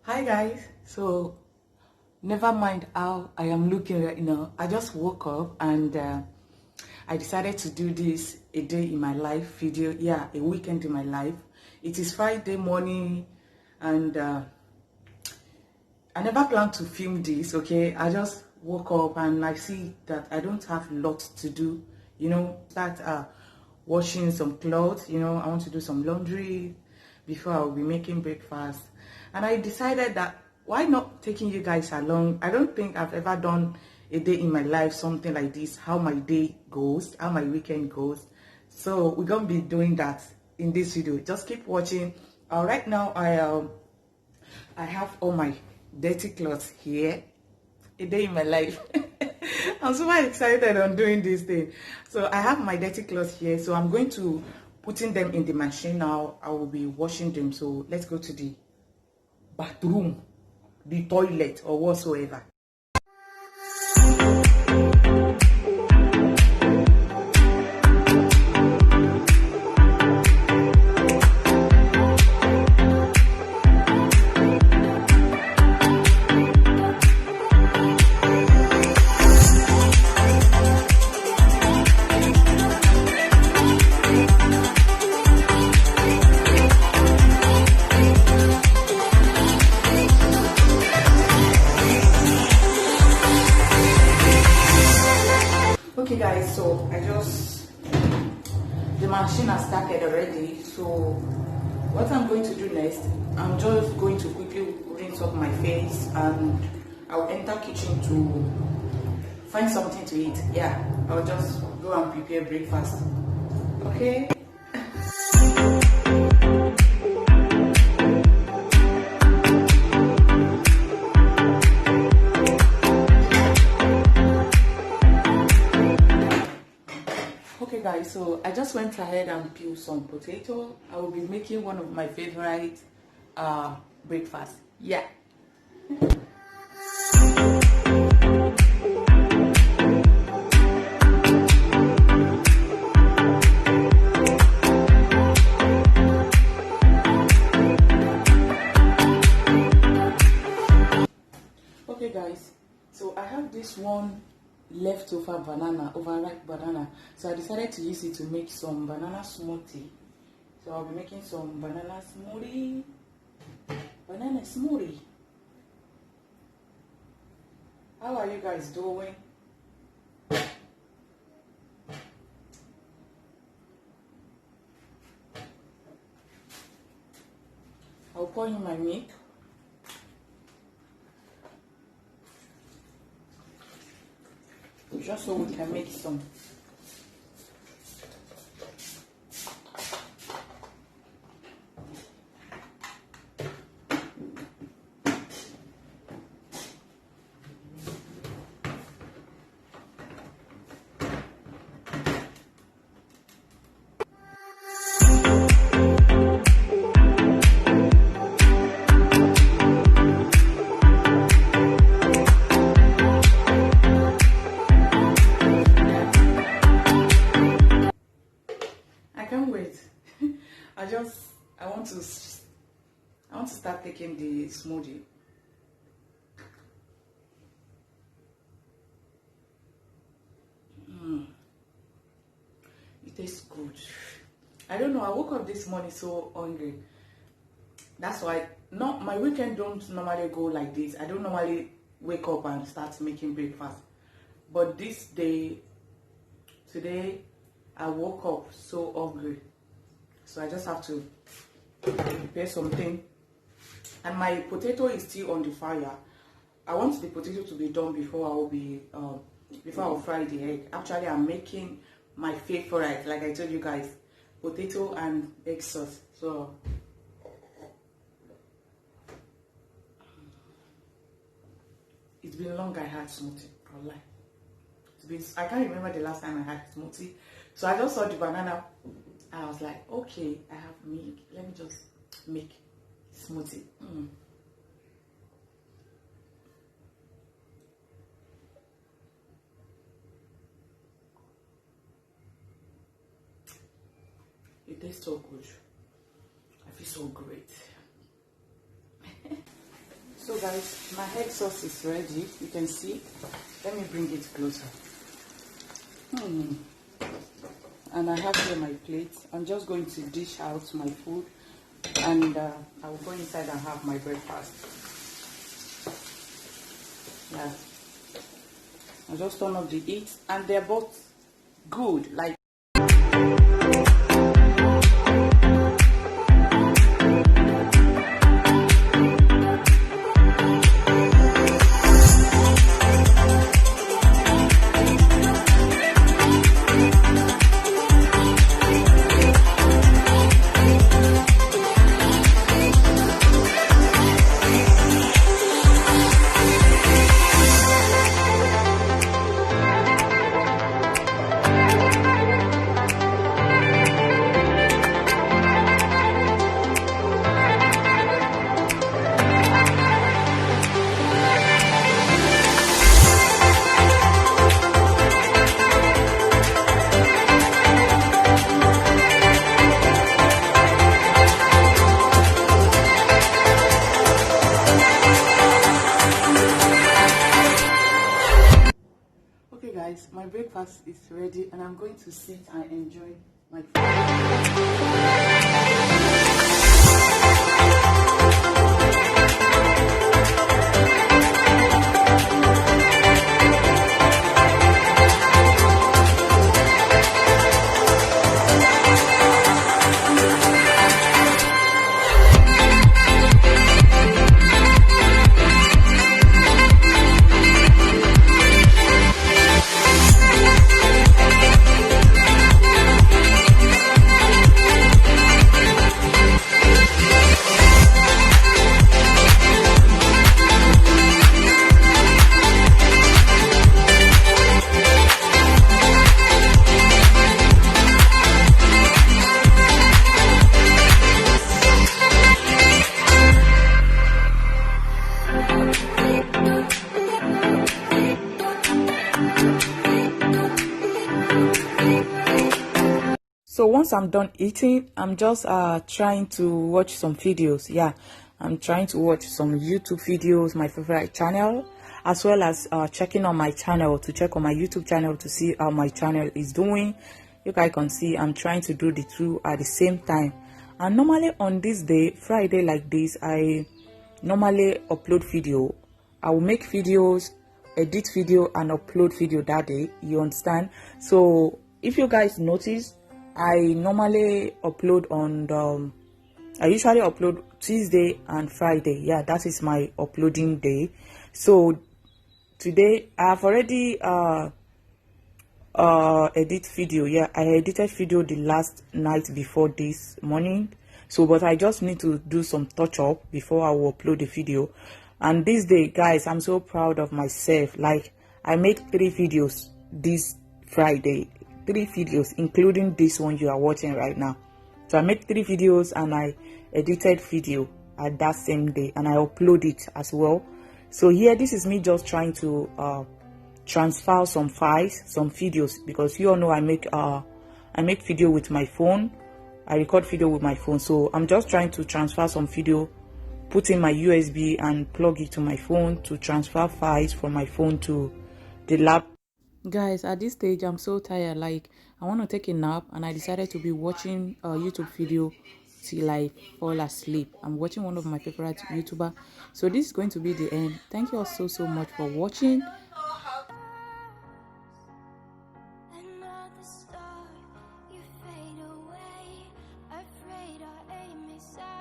Hi guys, so never mind how I am looking right now. I just woke up and I decided to do this a day in my life video. Yeah, a weekend in my life. It is Friday morning and I never planned to film this, okay? I just woke up and I see that I don't have a lot to do, start washing some clothes, I want to do some laundry before I will be making breakfast. And I decided that why not taking you guys along? I don't think I've ever done a day in my life, something like this, how my day goes, how my weekend goes. So we're going to be doing that in this video. Just keep watching. Right now, I have all my dirty clothes here. A day in my life. I'm super excited on doing this thing. So I have my dirty clothes here. So I'm going to putting them in the machine now. I will be washing them. So let's go to the bathroom, the toilet or whatsoever. Okay guys, so the machine has started already. So what I'm going to do next, I'm just going to quickly rinse up my face and I'll enter kitchen to find something to eat. Yeah, I'll just go and prepare breakfast. Okay. Okay guys, so I just went ahead and peeled some potato. I will be making one of my favorite breakfast. Yeah. Okay guys, so I have this one leftover banana, overripe banana. So I decided to use it to make some banana smoothie. So I'll be making some banana smoothie. Banana smoothie. How are you guys doing? I'll pour in my milk. Just so we can make some. I want to start taking the smoothie. It tastes good. I don't know, I woke up this morning so hungry. That's why not my weekend don't normally go like this. I don't normally wake up and start making breakfast. But this day, today, I woke up so hungry. So I just have to prepare something. And my potato is still on the fire. I want the potato to be done before I will fry the egg. Actually, I'm making my favorite, like I told you guys, potato and egg sauce. So it's been long I had smoothie. I can't remember the last time I had smoothie. So I just saw the banana. I was like, okay, I have milk. Let me just make smoothie. It tastes so good. I feel so great. So guys, my egg sauce is ready. You can see. Let me bring it closer. And I have here my plate. I'm just going to dish out my food, and I will go inside and have my breakfast. Yeah, I'll just turn off the heat, and they're both good. Like. Okay guys, my breakfast is ready and I'm going to sit and enjoy my So once I'm done eating, I'm just trying to watch some videos. Yeah, I'm trying to watch some YouTube videos, my favorite channel, as well as checking on my channel to check on my YouTube channel to see how my channel is doing. You guys can see I'm trying to do the two at the same time. And normally on this day, Friday like this, I normally upload video. I will make videos, edit video, and upload video that day. You understand? So if you guys notice, I normally upload on I usually upload Tuesday and Friday. Yeah, that is my uploading day. So today I have already edit video. Yeah, I edited video the last night before this morning. So but I just need to do some touch up before I will upload the video. And this day, guys, I'm so proud of myself. Like, I made 3 videos this Friday. 3 videos, including this one you are watching right now. So I made 3 videos and I edited video at that same day and I upload it as well. So here, this is me just trying to transfer some files, some videos, because you all know I make video with my phone. I record video with my phone. So I'm just trying to transfer some video, put in my USB and plug it to my phone to transfer files from my phone to the laptop. Guys, at this stage I'm so tired. Like, I want to take a nap and I decided to be watching a YouTube video till I fall asleep. I'm watching one of my favorite YouTuber. So this is going to be the end. Thank you all so much for watching.